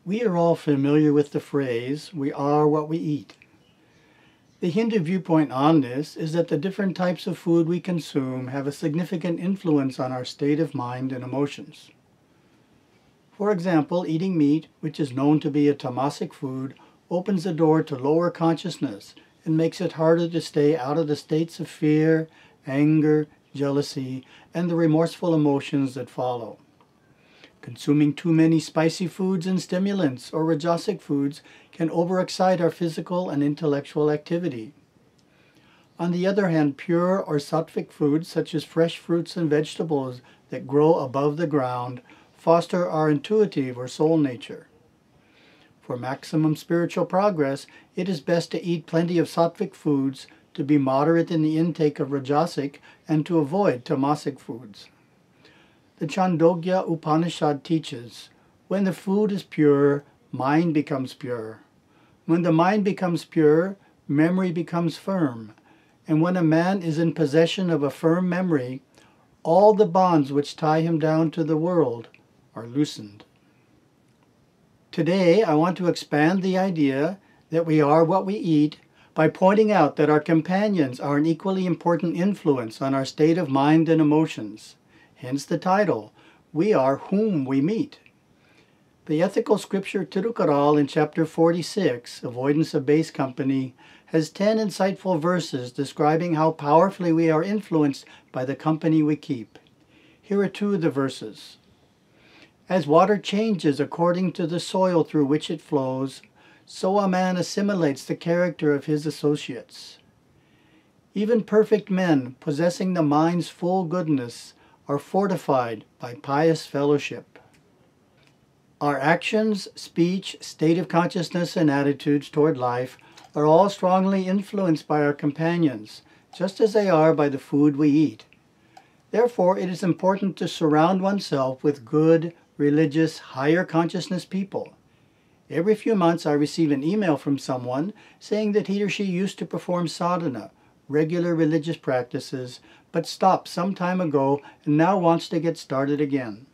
We are all familiar with the phrase, "we are what we eat." The Hindu viewpoint on this is that the different types of food we consume have a significant influence on our state of mind and emotions. For example, eating meat, which is known to be a tamasic food, opens the door to lower consciousness and makes it harder to stay out of the states of fear, anger, jealousy, and the remorseful emotions that follow. Consuming too many spicy foods and stimulants or rajasic foods can overexcite our physical and intellectual activity. On the other hand, pure or sattvic foods such as fresh fruits and vegetables that grow above the ground foster our intuitive or soul nature. For maximum spiritual progress, it is best to eat plenty of sattvic foods, to be moderate in the intake of rajasic, and to avoid tamasic foods. The Chandogya Upanishad teaches, when the food is pure, mind becomes pure. When the mind becomes pure, memory becomes firm. And when a man is in possession of a firm memory, all the bonds which tie him down to the world are loosened. Today, I want to expand the idea that we are what we eat by pointing out that our companions are an equally important influence on our state of mind and emotions. Hence the title, "We are whom we meet." The ethical scripture Tirukural in chapter 46, Avoidance of Base Company, has 10 insightful verses describing how powerfully we are influenced by the company we keep. Here are 2 of the verses. As water changes according to the soil through which it flows, so a man assimilates the character of his associates. Even perfect men, possessing the mind's full goodness, are fortified by pious fellowship. Our actions, speech, state of consciousness, and attitudes toward life are all strongly influenced by our companions, just as they are by the food we eat. Therefore, it is important to surround oneself with good, religious, higher consciousness people. Every few months I receive an email from someone saying that he or she used to perform sadhana, regular religious practices, but stopped some time ago and now wants to get started again.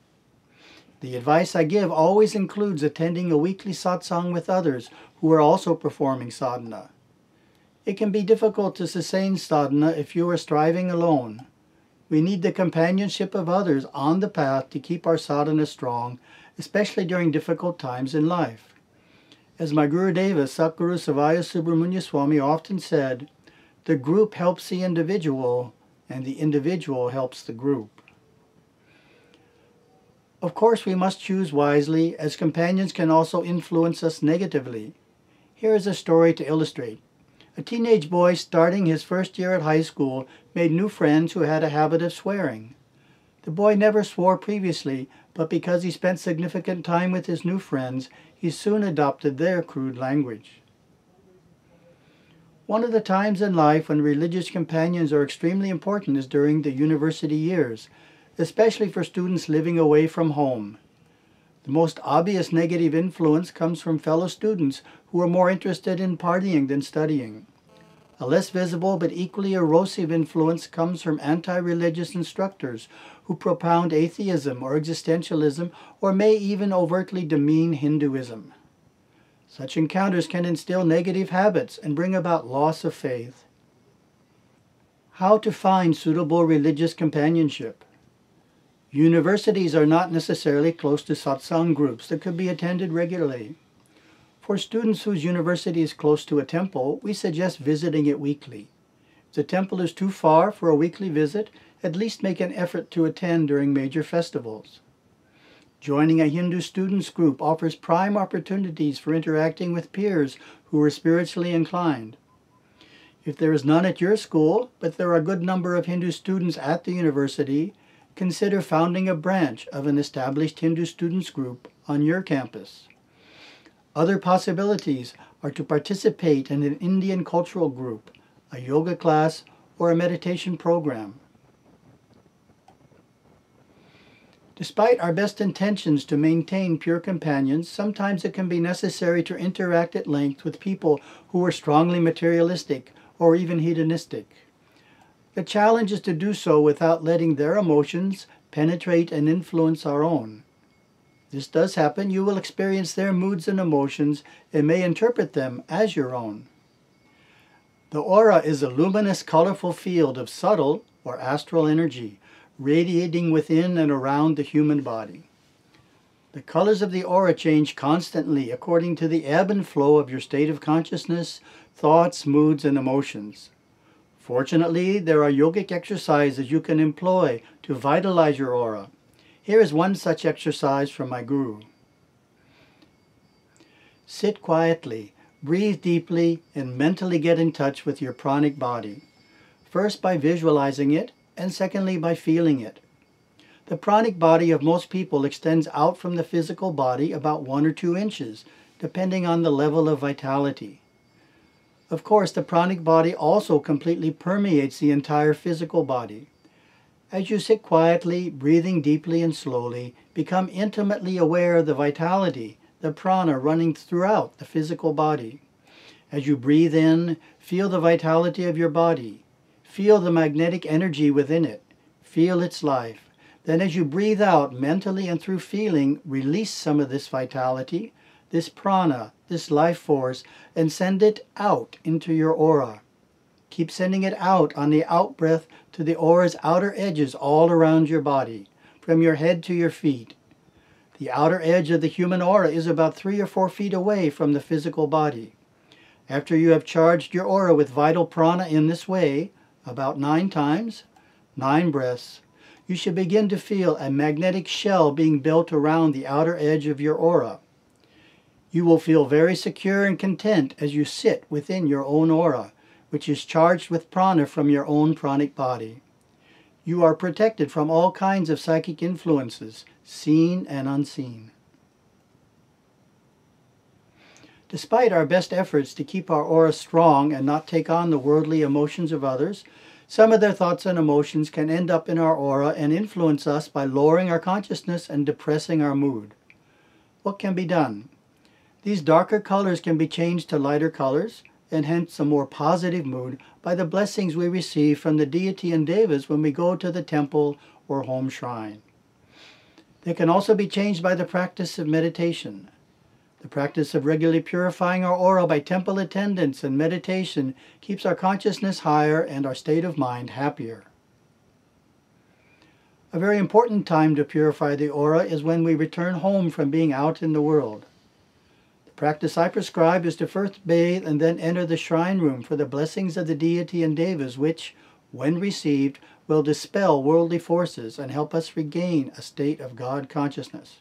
The advice I give always includes attending a weekly satsang with others who are also performing sadhana. It can be difficult to sustain sadhana if you are striving alone. We need the companionship of others on the path to keep our sadhana strong, especially during difficult times in life. As my Gurudeva, Satguru Savaya Subramanya Swami, often said, the group helps the individual, and the individual helps the group. Of course, we must choose wisely, as companions can also influence us negatively. Here is a story to illustrate. A teenage boy starting his first year at high school made new friends who had a habit of swearing. The boy never swore previously, but because he spent significant time with his new friends, he soon adopted their crude language. One of the times in life when religious companions are extremely important is during the university years, especially for students living away from home. The most obvious negative influence comes from fellow students who are more interested in partying than studying. A less visible but equally erosive influence comes from anti-religious instructors who propound atheism or existentialism or may even overtly demean Hinduism. Such encounters can instill negative habits and bring about loss of faith. How to find suitable religious companionship? Universities are not necessarily close to satsang groups that could be attended regularly. For students whose university is close to a temple, we suggest visiting it weekly. If the temple is too far for a weekly visit, at least make an effort to attend during major festivals. Joining a Hindu students group offers prime opportunities for interacting with peers who are spiritually inclined. If there is none at your school, but there are a good number of Hindu students at the university, consider founding a branch of an established Hindu students group on your campus. Other possibilities are to participate in an Indian cultural group, a yoga class, or a meditation program. Despite our best intentions to maintain pure companions, sometimes it can be necessary to interact at length with people who are strongly materialistic or even hedonistic. The challenge is to do so without letting their emotions penetrate and influence our own. This does happen. You will experience their moods and emotions and may interpret them as your own. The aura is a luminous, colorful field of subtle or astral energy, radiating within and around the human body. The colors of the aura change constantly according to the ebb and flow of your state of consciousness, thoughts, moods, and emotions. Fortunately, there are yogic exercises you can employ to vitalize your aura. Here is one such exercise from my guru. Sit quietly, breathe deeply, and mentally get in touch with your pranic body. First by visualizing it, and secondly by feeling it. The pranic body of most people extends out from the physical body about 1 or 2 inches, depending on the level of vitality. Of course, the pranic body also completely permeates the entire physical body. As you sit quietly, breathing deeply and slowly, become intimately aware of the vitality, the prana running throughout the physical body. As you breathe in, feel the vitality of your body. Feel the magnetic energy within it. Feel its life. Then as you breathe out, mentally and through feeling, release some of this vitality, this prana, this life force, and send it out into your aura. Keep sending it out on the out-breath to the aura's outer edges all around your body, from your head to your feet. The outer edge of the human aura is about 3 or 4 feet away from the physical body. After you have charged your aura with vital prana in this way, about 9 times, 9 breaths, you should begin to feel a magnetic shell being built around the outer edge of your aura. You will feel very secure and content as you sit within your own aura, which is charged with prana from your own pranic body. You are protected from all kinds of psychic influences, seen and unseen. Despite our best efforts to keep our aura strong and not take on the worldly emotions of others, some of their thoughts and emotions can end up in our aura and influence us by lowering our consciousness and depressing our mood. What can be done? These darker colors can be changed to lighter colors, and hence a more positive mood, by the blessings we receive from the deity and devas when we go to the temple or home shrine. They can also be changed by the practice of meditation. The practice of regularly purifying our aura by temple attendance and meditation keeps our consciousness higher and our state of mind happier. A very important time to purify the aura is when we return home from being out in the world. The practice I prescribe is to first bathe and then enter the shrine room for the blessings of the deity and devas which, when received, will dispel worldly forces and help us regain a state of God consciousness.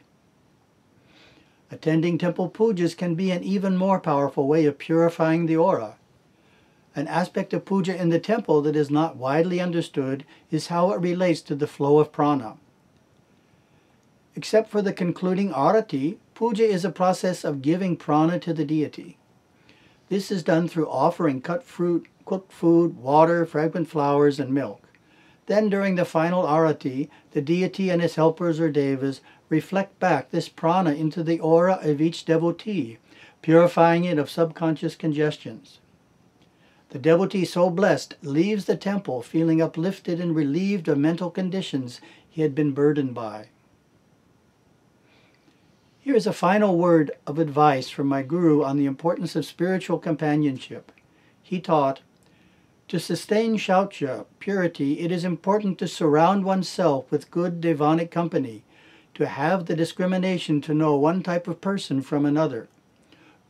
Attending temple pujas can be an even more powerful way of purifying the aura. An aspect of puja in the temple that is not widely understood is how it relates to the flow of prana. Except for the concluding arati, puja is a process of giving prana to the deity. This is done through offering cut fruit, cooked food, water, fragrant flowers, and milk. Then during the final arati, the deity and his helpers or devas reflect back this prana into the aura of each devotee, purifying it of subconscious congestions. The devotee so blessed leaves the temple feeling uplifted and relieved of mental conditions he had been burdened by. Here is a final word of advice from my guru on the importance of spiritual companionship. He taught, "To sustain shaucha, purity, it is important to surround oneself with good devonic company, to have the discrimination to know one type of person from another.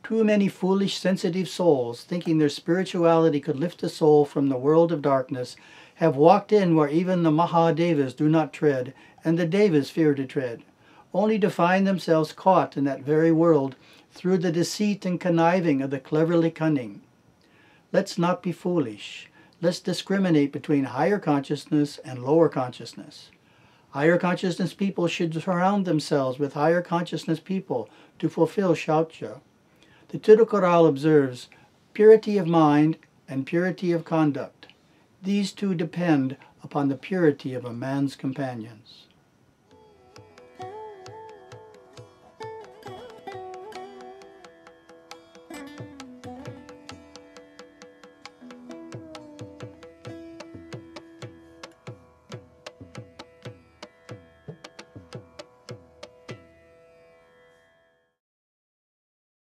Too many foolish, sensitive souls, thinking their spirituality could lift a soul from the world of darkness, have walked in where even the Mahadevas do not tread, and the Devas fear to tread, only to find themselves caught in that very world through the deceit and conniving of the cleverly cunning. Let's not be foolish. Let's discriminate between higher consciousness and lower consciousness. Higher consciousness people should surround themselves with higher consciousness people to fulfill shaucha." The Tirukural observes, "Purity of mind and purity of conduct. these two depend upon the purity of a man's companions.